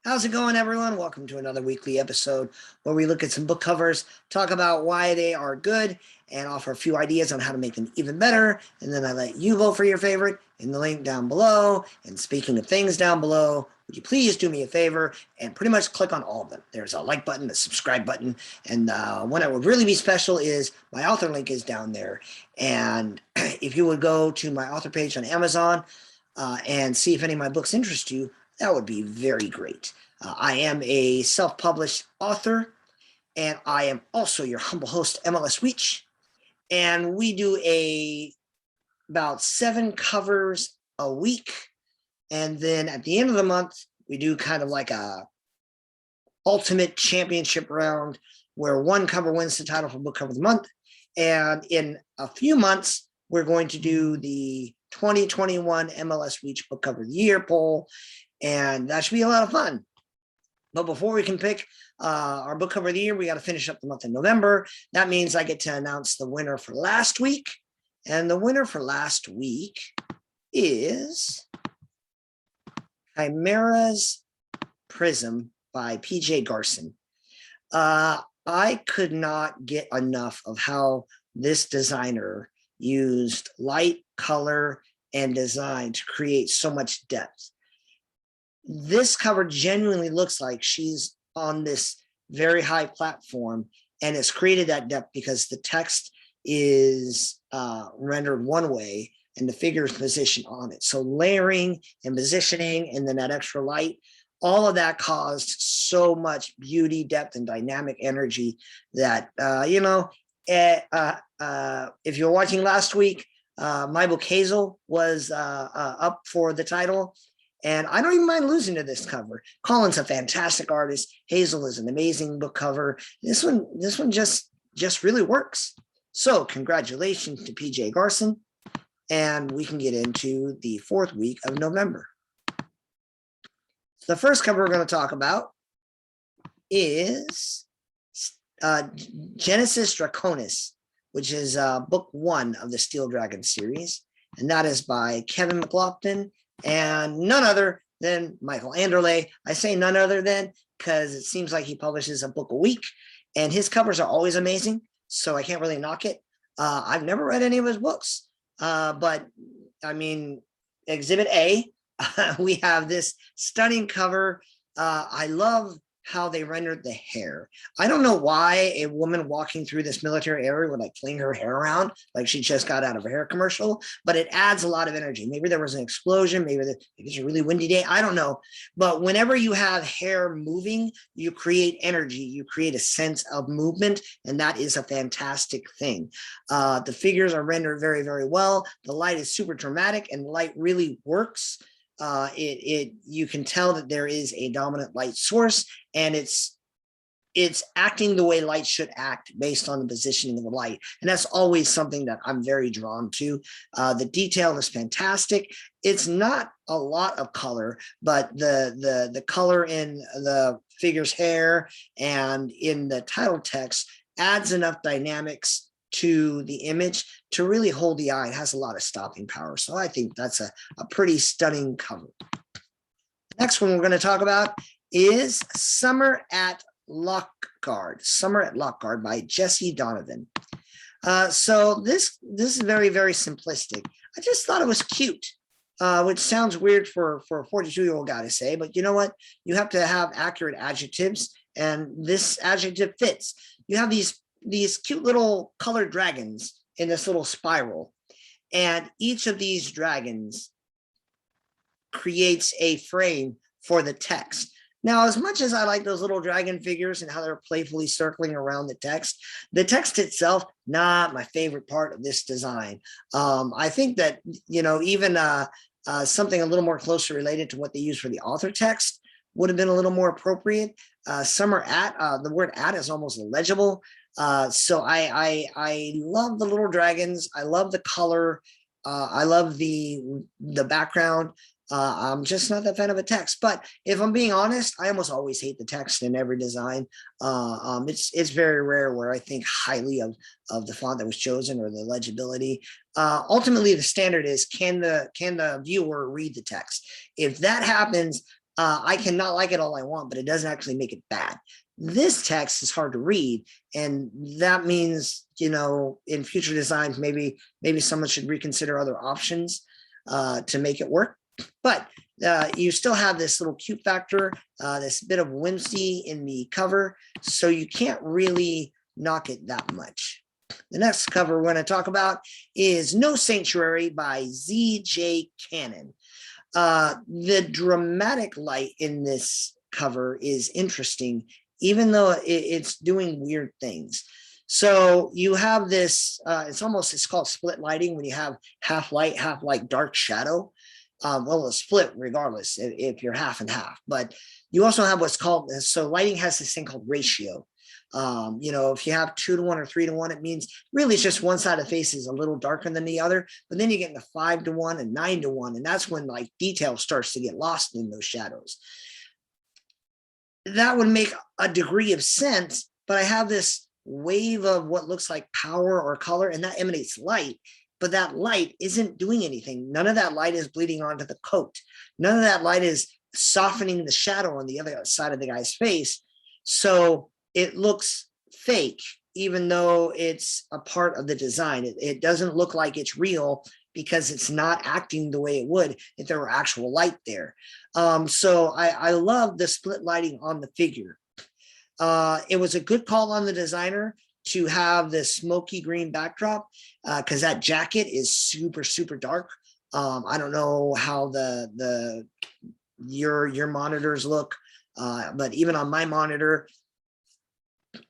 How's it going, everyone? Welcome to another weekly episode where we look at some book covers, talk about why they are good, and offer a few ideas on how to make them even better. And then I let you vote for your favorite in the link down below. And speaking of things down below, would you please do me a favor and pretty much click on all of them? There's a like button, a subscribe button, and one that would really be special is my author link is down there. And if you would go to my author page on Amazon and see if any of my books interest you, that would be very great. I am a self-published author, and I am also your humble host, M.L.S. Weech, and we do about 7 covers a week, and then at the end of the month, we do kind of like a ultimate championship round where one cover wins the title for book cover of the month, and in a few months, we're going to do the 2021 M.L.S. Weech Book Cover of the Year poll, and that should be a lot of fun. But before we can pick our book cover of the year, we got to finish up the month of November. That means I get to announce the winner for last week. And the winner for last week is Chimera's Prism by P.J. Garson. I could not get enough of how this designer used light, color, and design to create so much depth. This cover genuinely looks like she's on this very high platform, and it's created that depth because the text is rendered one way and the figure is positioned on it. So layering and positioning and then that extra light, all of that caused so much beauty, depth, and dynamic energy that, if you're watching last week, my book Hazel was up for the title. And I don't even mind losing to this cover. Colin's a fantastic artist. Hazel is an amazing book cover. This one just really works. So congratulations to PJ Garson. And we can get into the 4th week of November. The first cover we're going to talk about is Genesis Draconis, which is book 1 of the Steel Dragon series. And that is by Kevin McLaughlin and none other than Michael Anderle. I say none other than because it seems like he publishes a book a week, and his covers are always amazing, so I can't really knock it. I've never read any of his books, but I mean, Exhibit A, we have this stunning cover. I love how they rendered the hair. I don't know why a woman walking through this military area would like fling her hair around like she just got out of a hair commercial, but it adds a lot of energy. Maybe there was an explosion, maybe it's a really windy day, I don't know. But whenever you have hair moving, you create energy, you create a sense of movement, and that is a fantastic thing. The figures are rendered very, very well. The light is super dramatic, and the light really works. You can tell that there is a dominant light source, and it's acting the way light should act based on the positioning of the light, and that's always something that I'm very drawn to. The detail is fantastic. It's not a lot of color, but the color in the figure's hair and in the title text adds enough dynamics to the image to really hold the eye. It has a lot of stopping power. So I think that's a pretty stunning cover. Next one we're going to talk about is Summer at Lockguard. Summer at Lockguard by Jesse Donovan. So this is very, very simplistic. I just thought it was cute, which sounds weird for a 42-year-old guy to say, but you know what? You have to have accurate adjectives, and this adjective fits. You have these cute little colored dragons in this little spiral, and each of these dragons creates a frame for the text. Now, as much as I like those little dragon figures and how they're playfully circling around the text itself, not my favorite part of this design. I think that, even something a little more closely related to what they use for the author text would have been a little more appropriate. Summer at, the word at is almost illegible. So I love the little dragons. I love the color. I love the background. I'm just not that fan of a text, but if I'm being honest, I almost always hate the text in every design. It's very rare where I think highly of the font that was chosen or the legibility. Ultimately, the standard is, can the viewer read the text? If that happens, I cannot like it all I want, but it doesn't actually make it bad. This text is hard to read, and that means, you know, in future designs, maybe someone should reconsider other options to make it work. But you still have this little cute factor, this bit of whimsy in the cover, so you can't really knock it that much. The next cover we're going to talk about is No Sanctuary by Z.J. Cannon. The dramatic light in this cover is interesting, even though it's doing weird things. So you have this, it's called split lighting, when you have half light, half like dark shadow. Well, it's split regardless if you're half and half, but you also have what's called, so lighting has this thing called ratio. You know, if you have 2 to 1 or 3 to 1, it means really it's just one side of the face is a little darker than the other, but then you get into 5 to 1 and 9 to 1, and that's when like detail starts to get lost in those shadows. That would make a degree of sense, but I have this wave of what looks like power or color, and that emanates light, but that light isn't doing anything. None of that light is bleeding onto the coat. None of that light is softening the shadow on the other side of the guy's face. So it looks fake, even though it's a part of the design. It doesn't look like it's real because it's not acting the way it would if there were actual light there. So I love the split lighting on the figure. It was a good call on the designer to have this smoky green backdrop, because that jacket is super, super dark. I don't know how your monitors look, but even on my monitor,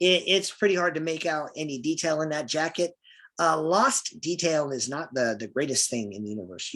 it's pretty hard to make out any detail in that jacket. Lost detail is not the greatest thing in the universe.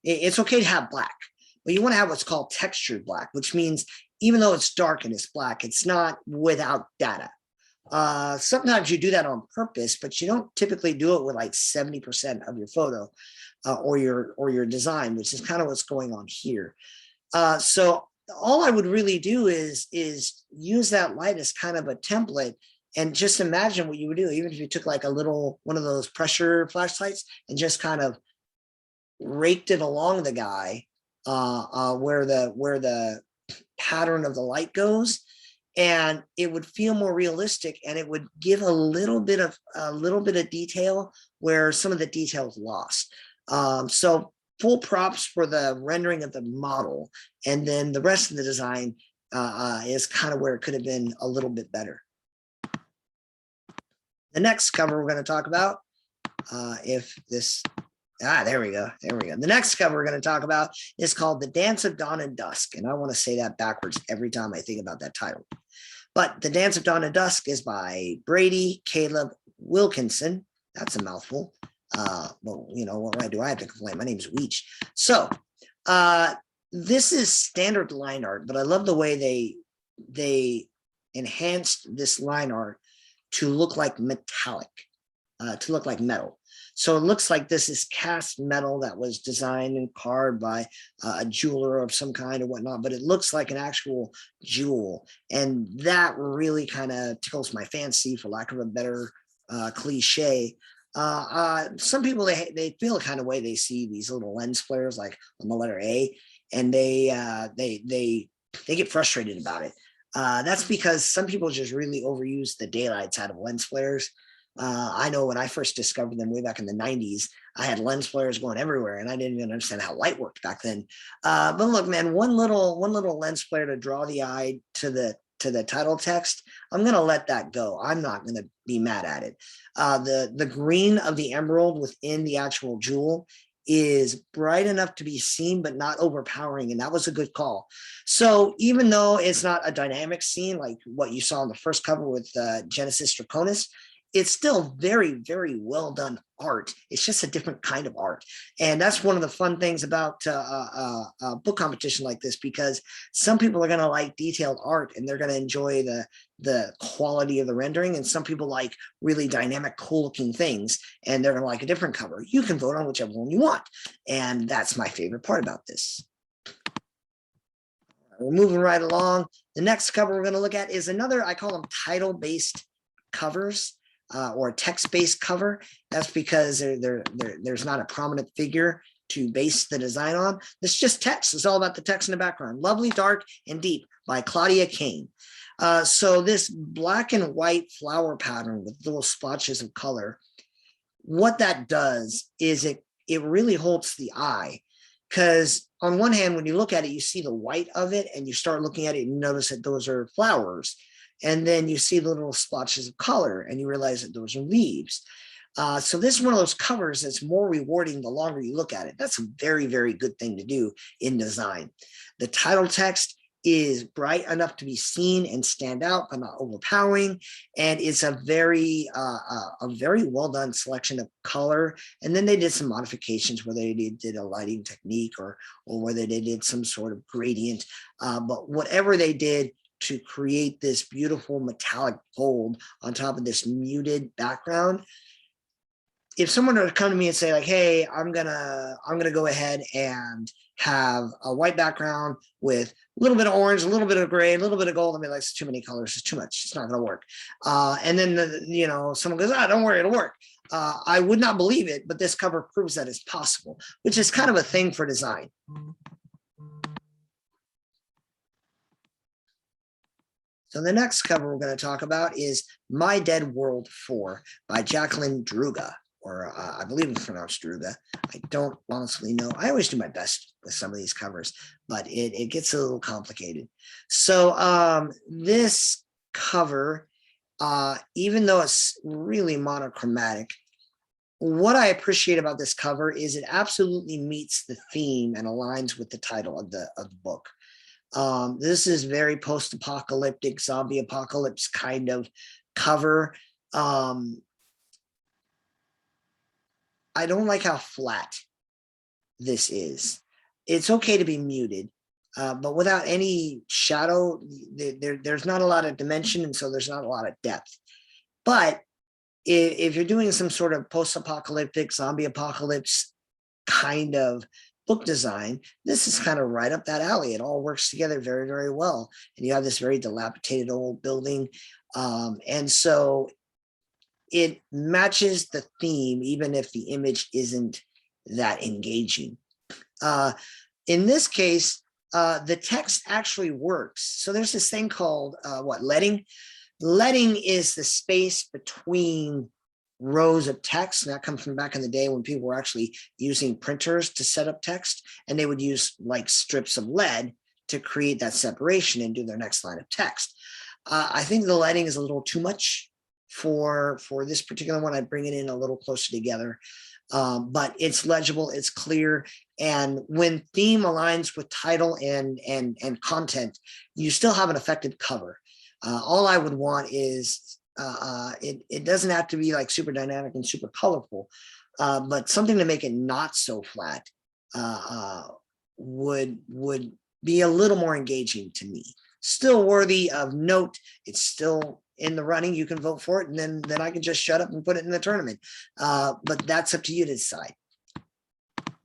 It's okay to have black, but you want to have what's called textured black, which means even though it's dark and it's black, it's not without data. Sometimes you do that on purpose, but you don't typically do it with like 70% of your photo or your design, which is kind of what's going on here. So all I would really do is use that light as kind of a template, and just imagine what you would do, even if you took like a little one of those pressure flashlights and just kind of raked it along the guy where the pattern of the light goes, and it would feel more realistic, and it would give a little bit of detail where some of the detail is lost. So full props for the rendering of the model, and then the rest of the design is kind of where it could have been a little bit better. The next cover we're going to talk about, there we go. The next cover we're going to talk about is called The Dance of Dawn and Dusk, and I want to say that backwards every time I think about that title. But The Dance of Dawn and Dusk is by Brady Caleb Wilkinson. That's a mouthful. Well, you know, what right do I have to complain? My name is Weech. So this is standard line art, but I love the way they enhanced this line art to look like metallic, to look like metal. So it looks like this is cast metal that was designed and carved by a jeweler of some kind or whatnot, but it looks like an actual jewel. And that really kind of tickles my fancy, for lack of a better cliche. Some people, they feel the kind of way they see these little lens flares like on the letter A, and they get frustrated about it. That's because some people just really overuse the daylight side of lens flares. I know when I first discovered them way back in the 90s, I had lens flares going everywhere, and I didn't even understand how light worked back then. But look, man, one little lens flare to draw the eye to the title text, I'm going to let that go. I'm not going to be mad at it. The green of the emerald within the actual jewel is bright enough to be seen, but not overpowering. And that was a good call. So even though it's not a dynamic scene like what you saw in the first cover with Genesis Draconis, it's still very, very well done art. It's just a different kind of art. And that's one of the fun things about a book competition like this, because some people are going to like detailed art and they're going to enjoy the quality of the rendering. And some people like really dynamic, cool looking things, and they're going to like a different cover. You can vote on whichever one you want. And that's my favorite part about this. We're moving right along. The next cover we're going to look at is another, I call them title-based covers. Or a text-based cover. That's because there's not a prominent figure base the design on. This is just text. It's all about the text in the background. Lovely, Dark, and Deep by Claudia Kane. So this black and white flower pattern with little splotches of color, what that does is it really holds the eye, because on one hand, when you look at it, you see the white of it, and you start looking at it and notice that those are flowers. And then you see the little splotches of color and you realize that those are leaves. So this is one of those covers that's more rewarding the longer you look at it. That's a very, very good thing to do in design. The title text is bright enough to be seen and stand out, but not overpowering. And it's a very well done selection of color. And then they did some modifications where they did a lighting technique or whether they did some sort of gradient. But whatever they did to create this beautiful metallic gold on top of this muted background, if someone were to come to me and say like, hey, I'm gonna go ahead and have a white background with a little bit of orange, a little bit of gray, a little bit of gold, I mean, like, it's too many colors, it's too much, it's not gonna work. And then someone goes, don't worry, it'll work. I would not believe it, but this cover proves that it's possible, which is kind of a thing for design. So the next cover we're going to talk about is My Dead World 4 by Jacqueline Druga, or I believe it's pronounced Druga. I don't honestly know. I always do my best with some of these covers, but it gets a little complicated. So this cover, even though it's really monochromatic, what I appreciate about this cover is it absolutely meets the theme and aligns with the title of the book. This is very post-apocalyptic, zombie apocalypse kind of cover. I don't like how flat this is. It's okay to be muted, but without any shadow, there's not a lot of dimension, and so there's not a lot of depth. But if you're doing some sort of post-apocalyptic, zombie apocalypse kind of book design, this is kind of right up that alley. It all works together very, very well. And you have this very dilapidated old building. And so it matches the theme, even if the image isn't that engaging. In this case, the text actually works. So there's this thing called leading. Leading is the space between rows of text, and that comes from back in the day when people were actually using printers to set up text, and they would use like strips of lead to create that separation and do their next line of text. I think the leading is a little too much for this particular one. I'd bring it in a little closer together, but it's legible, it's clear, and when theme aligns with title and content, you still have an effective cover. All I would want is it doesn't have to be like super dynamic and super colorful, but something to make it not so flat would be a little more engaging to me. Still worthy of note. It's still in the running. You can vote for it, and then I can just shut up and put it in the tournament. But that's up to you to decide.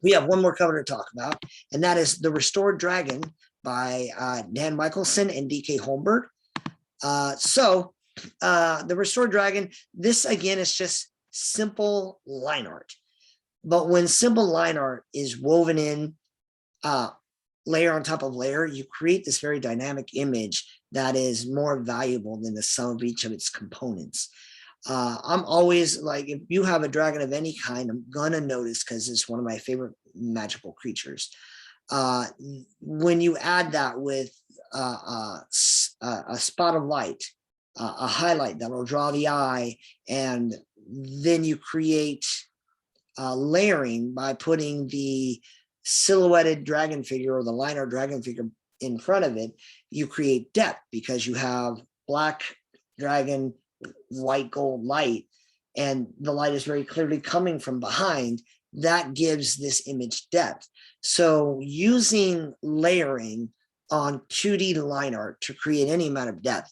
We have one more cover to talk about, and that is The Restored Dragon by Dan Michelson and DK Holmberg. The Restored Dragon, this again is just simple line art. But when simple line art is woven in layer on top of layer, you create this very dynamic image that is more valuable than the sum of each of its components. I'm always like, if you have a dragon of any kind, I'm gonna notice, because it's one of my favorite magical creatures. When you add that with a spot of light, a highlight that will draw the eye, and then you create layering by putting the silhouetted dragon figure or the liner dragon figure in front of it, you create depth because you have black dragon, white gold light, and the light is very clearly coming from behind. That gives this image depth. So using layering on 2D line art to create any amount of depth,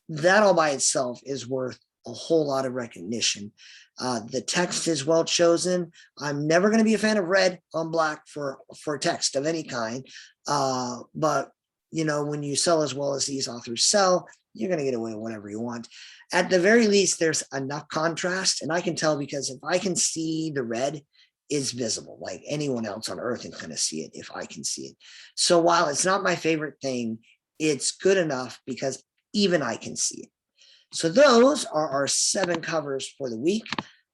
that all by itself is worth a whole lot of recognition. The text is well chosen. I'm never going to be a fan of red on black for text of any kind. But when you sell as well as these authors sell, you're going to get away with whatever you want. At the very least, there's enough contrast, and I can tell because if I can see the red is visible. Like anyone else on earth can kind of see it if I can see it. So while it's not my favorite thing, it's good enough because even I can see it. So those are our 7 covers for the week.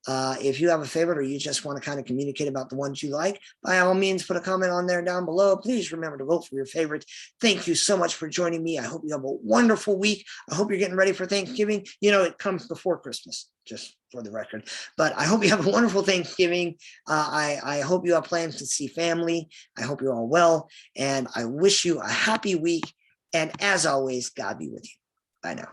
If you have a favorite or you just want to kind of communicate about the ones you like, by all means, put a comment on there down below. Please remember to vote for your favorites. Thank you so much for joining me. I hope you have a wonderful week. I hope you're getting ready for Thanksgiving. You know, it comes before Christmas, just for the record. But I hope you have a wonderful Thanksgiving. I hope you have plans to see family. I hope you're all well. And I wish you a happy week. And as always, God be with you. Bye now.